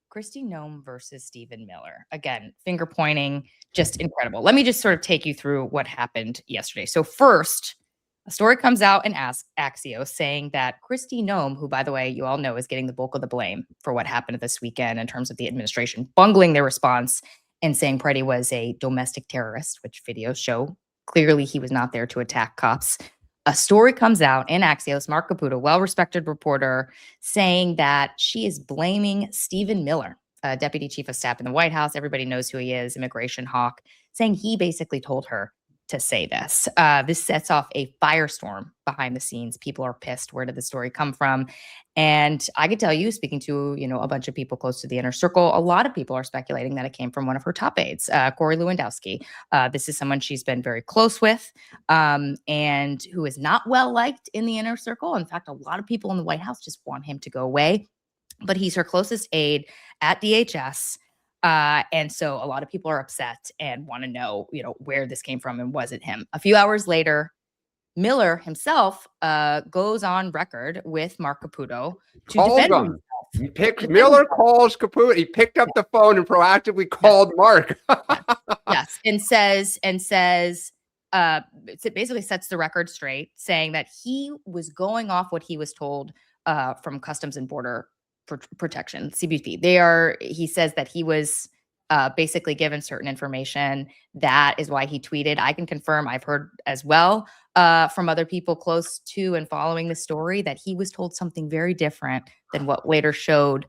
Kristi Noem versus Stephen Miller. Again, finger pointing, just incredible. Let me just sort of take you through what happened yesterday. So first, a story comes out in Axios saying that Kristi Noem, who, by the way, you all know is getting the bulk of the blame for what happened this weekend in terms of the administration bungling their response and saying Preddy was a domestic terrorist, which videos show clearly he was not there to attack cops. A story comes out in Axios, Mark Caputo, well-respected reporter, saying that she is blaming Stephen Miller, deputy chief of staff in the White House. Everybody knows who he is, immigration hawk, saying he basically told her to say this. This sets off a firestorm behind the scenes. People are pissed. Where did the story come from? And I could tell you, speaking to, a bunch of people close to the inner circle, a lot of people are speculating that it came from one of her top aides, Corey Lewandowski. This is someone she's been very close with and who is not well liked in the inner circle. In fact, a lot of people in the White House just want him to go away. But he's her closest aide at DHS. And so a lot of people are upset and want to know, where this came from and was it him? A few hours later, Miller himself goes on record with Mark Caputo to defend himself. Miller calls Caputo. He picked up the phone and proactively called Mark. Yes, and says, it basically sets the record straight, saying that he was going off what he was told from Customs and Border Protection, CBP. He says that he was basically given certain information. That is why he tweeted. I can confirm, I've heard as well from other people close to and following the story, that he was told something very different than what later showed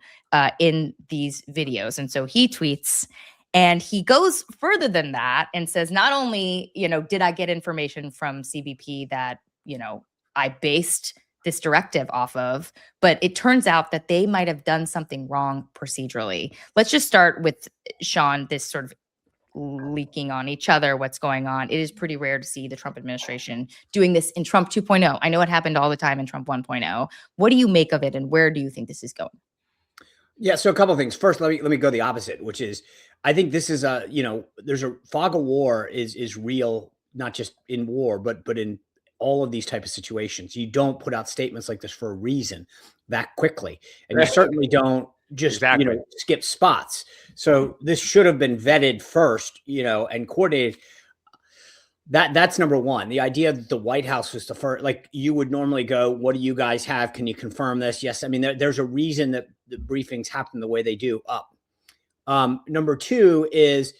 in these videos. And so he tweets, and he goes further than that and says, not only, did I get information from CBP that, I based this directive off of, but it turns out that they might have done something wrong procedurally. Let's just start with Sean, this sort of leaking on each other, what's going on. It is pretty rare to see the Trump administration doing this in Trump 2.0. I know it happened all the time in Trump 1.0. What do you make of it, and where do you think this is going? Yeah, so a couple of things. First, let me go the opposite, which is I think this is there's a fog of war is real, not just in war, but in all of these type of situations. You don't put out statements like this for a reason that quickly. And you certainly don't just, skip spots. So this should have been vetted first, and coordinated. That's number one. The idea that the White House was the first, like you would normally go, what do you guys have? Can you confirm this? Yes. I mean, there's a reason that the briefings happen the way they do up. Number two is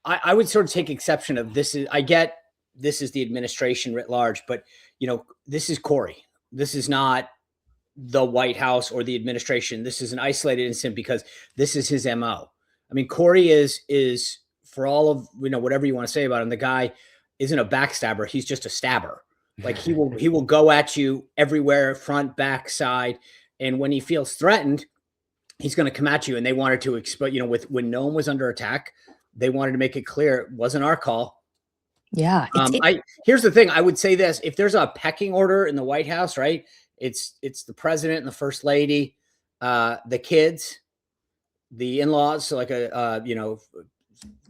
I would sort of take exception of this. This is the administration writ large, but this is Corey. This is not the White House or the administration. This is an isolated incident because this is his MO. I mean, Corey is for all of, whatever you want to say about him, the guy isn't a backstabber. He's just a stabber. Like he will go at you everywhere, front, back, side. And when he feels threatened, he's going to come at you. And they wanted to expose, when Noem was under attack, they wanted to make it clear it wasn't our call. Yeah. Here's the thing. I would say this: if there's a pecking order in the White House, right? It's the president and the first lady, the kids, the in-laws. So like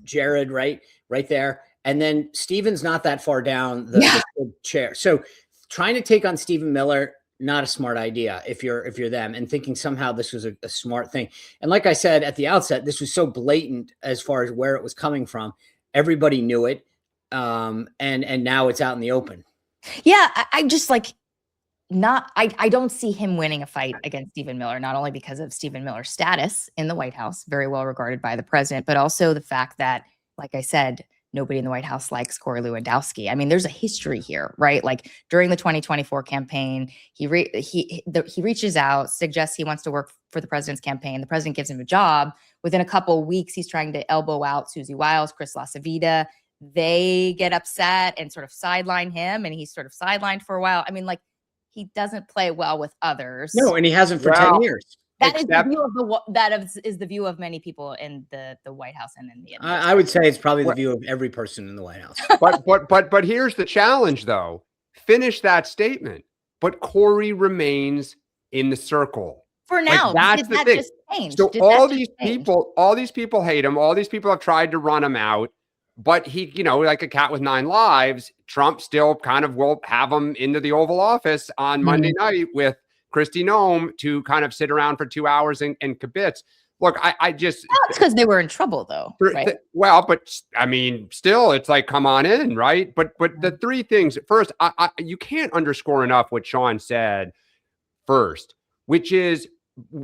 Jared, right there, and then Stephen's not that far down the chair. So trying to take on Stephen Miller, not a smart idea if you're them, and thinking somehow this was a smart thing. And like I said at the outset, this was so blatant as far as where it was coming from. Everybody knew it. And now it's out in the open. Yeah. I just I don't see him winning a fight against Stephen Miller, not only because of Stephen Miller's status in the White House, very well regarded by the president, but also the fact that, like I said, nobody in the White House likes Corey Lewandowski. I mean, there's a history here, right? Like during the 2024 campaign, he reaches out, suggests he wants to work for the president's campaign. The president gives him a job. Within a couple of weeks, he's trying to elbow out Susie Wiles, Chris LaCivita. They get upset and sort of sideline him, and he's sort of sidelined for a while. I mean, he doesn't play well with others. No, and he hasn't for 10 years. That is the view of is the view of many people in the White House and in the I would say it's probably the view of every person in the White House. But here's the challenge, though. Finish that statement. But Corey remains in the circle for now. That's the thing. So all these people hate him. All these people have tried to run him out. But he, like a cat with 9 lives, Trump still kind of will have him into the Oval Office on Monday night with Kristi Noem to kind of sit around for 2 hours and kibitz. Look, I just... That's because they were in trouble, though, right? Well, but I mean, still, it's like, come on in, right? But the three things, first, you can't underscore enough what Sean said first, which is,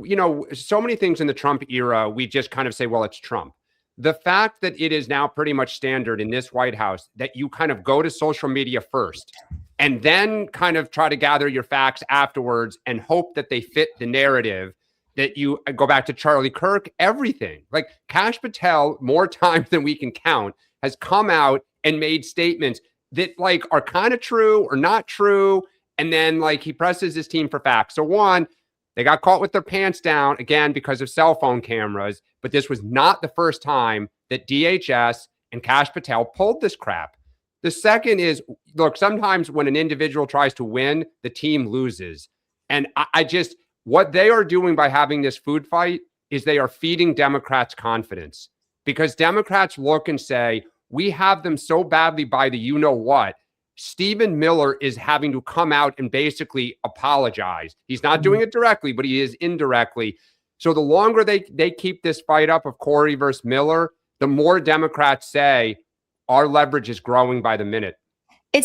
you know, so many things in the Trump era, we just kind of say, well, it's Trump. The fact that it is now pretty much standard in this White House that you kind of go to social media first and then kind of try to gather your facts afterwards and hope that they fit the narrative, that you go back to Charlie Kirk, everything. Like Kash Patel, more times than we can count, has come out and made statements that like are kind of true or not true. And then like he presses his team for facts. So one, they got caught with their pants down, again, because of cell phone cameras. But this was not the first time that DHS and Kash Patel pulled this crap. The second is, look, sometimes when an individual tries to win, the team loses. And I just, what they are doing by having this food fight is they are feeding Democrats confidence, because Democrats look and say, we have them so badly by the you-know-what. Stephen Miller is having to come out and basically apologize. He's not doing it directly, but he is indirectly. So the longer they keep this fight up of Corey versus Miller, the more Democrats say our leverage is growing by the minute.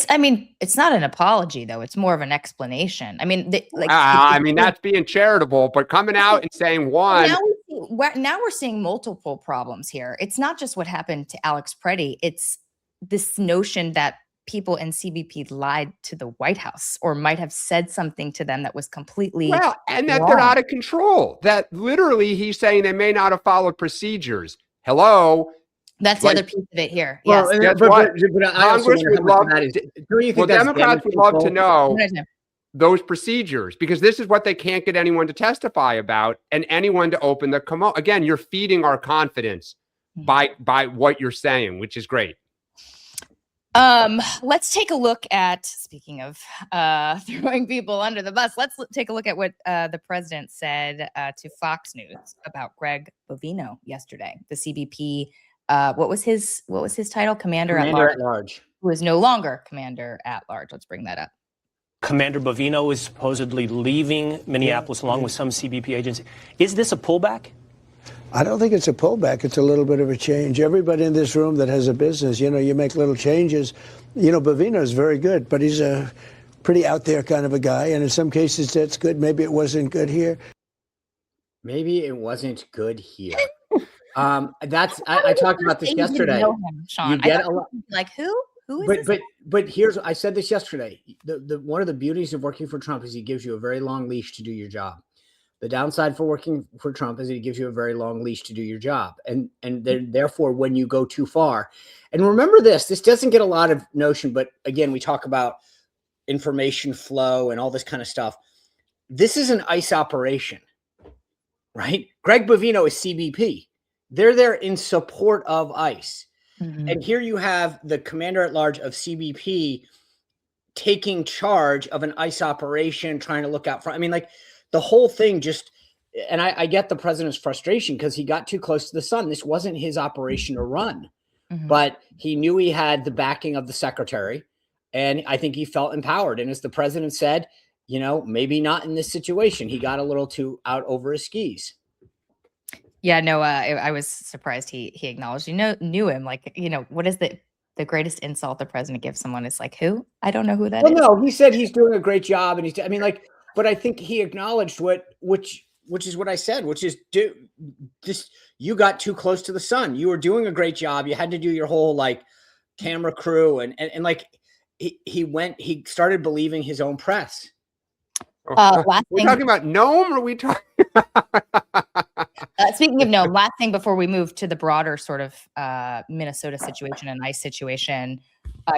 I mean, it's not an apology, though. It's more of an explanation. I mean, that's being charitable, but coming out and saying one. Now we're seeing multiple problems here. It's not just what happened to Alex Preddy. It's this notion that people in CBP lied to the White House or might have said something to them that was completely and that wrong. They're out of control. That literally he's saying they may not have followed procedures. Hello. That's the other piece of it here. Well, yes. Congress would love Democrats would love to know those procedures, because this is what they can't get anyone to testify about and anyone to open the kimono. Again, you're feeding our confidence by what you're saying, which is great. Let's take a look at, speaking of throwing people under the bus, let's take a look at what the president said to Fox News about Greg Bavino yesterday. The CBP, what was his title? Commander at large. Who is no longer commander at large. Let's bring that up. Commander Bavino is supposedly leaving Minneapolis along with some CBP agents. Is this a pullback? I don't think it's a pullback. It's a little bit of a change. Everybody in this room that has a business, you know, you make little changes. You know, Bavino is very good, but he's a pretty out there kind of a guy. And in some cases, that's good. Maybe it wasn't good here. Maybe it wasn't good here. I talked about this yesterday. Know him, Sean. You get a lot, like who? Who is this? But here's, I said this yesterday. The one of the beauties of working for Trump is he gives you a very long leash to do your job. The downside for working for Trump is he gives you a very long leash to do your job. And then therefore, when you go too far, and remember this doesn't get a lot of notion, but again, we talk about information flow and all this kind of stuff. This is an ICE operation, right? Greg Bavino is CBP. They're there in support of ICE. Mm-hmm. And here you have the commander at large of CBP taking charge of an ICE operation, trying to look out for, I mean, like the whole thing just, and I get the president's frustration because he got too close to the sun. This wasn't his operation to run, but he knew he had the backing of the secretary. And I think he felt empowered. And as the president said, you know, maybe not in this situation. He got a little too out over his skis. Yeah, no, I was surprised he acknowledged, knew him. Like, you know, what is the greatest insult the president gives someone? Is like, who? I don't know who that is. No, he said he's doing a great job. And I mean, like, but I think he acknowledged which is what I said, which is, you got too close to the sun. You were doing a great job. You had to do your whole like camera crew and like he started believing his own press. We're talking about Noem, or are we talking? Speaking of Noem, last thing before we move to the broader sort of Minnesota situation and ICE situation.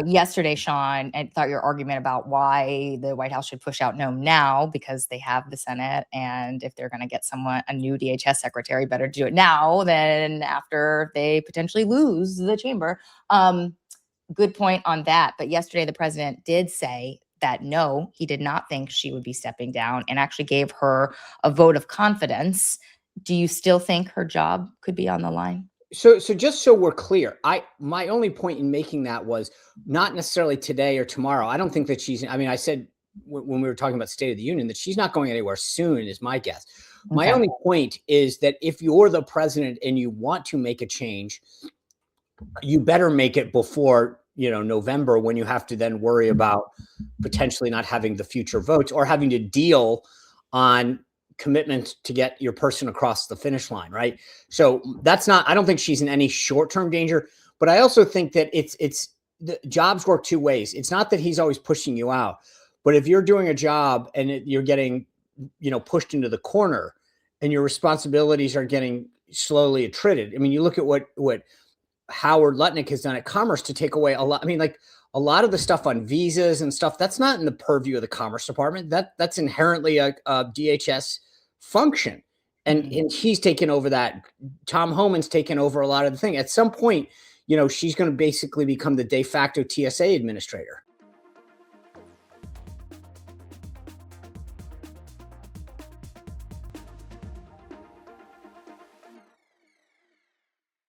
Yesterday, Sean, I thought your argument about why the White House should push out Noem now, because they have the Senate, and if they're going to get a new DHS secretary, better do it now than after they potentially lose the chamber. Good point on that. But yesterday, the president did say that no, he did not think she would be stepping down, and actually gave her a vote of confidence. Do you still think her job could be on the line? So just so we're clear, my only point in making that was not necessarily today or tomorrow. I don't think that I said when we were talking about State of the Union, that she's not going anywhere soon, is my guess. My Okay. only point is that if you're the president and you want to make a change, you better make it before, November, when you have to then worry about potentially not having the future votes or having to deal on commitment to get your person across the finish line, right? So I don't think she's in any short-term danger, but I also think that the jobs work two ways. It's not that he's always pushing you out, but if you're doing a job and you're getting, pushed into the corner and your responsibilities are getting slowly attrited. I mean, you look at what Howard Lutnick has done at Commerce to take away a lot. I mean, like a lot of the stuff on visas and stuff, that's not in the purview of the Commerce Department. That's inherently a DHS function. And he's taken over that. Tom Homan's taken over a lot of the thing. At some point, she's going to basically become the de facto TSA administrator.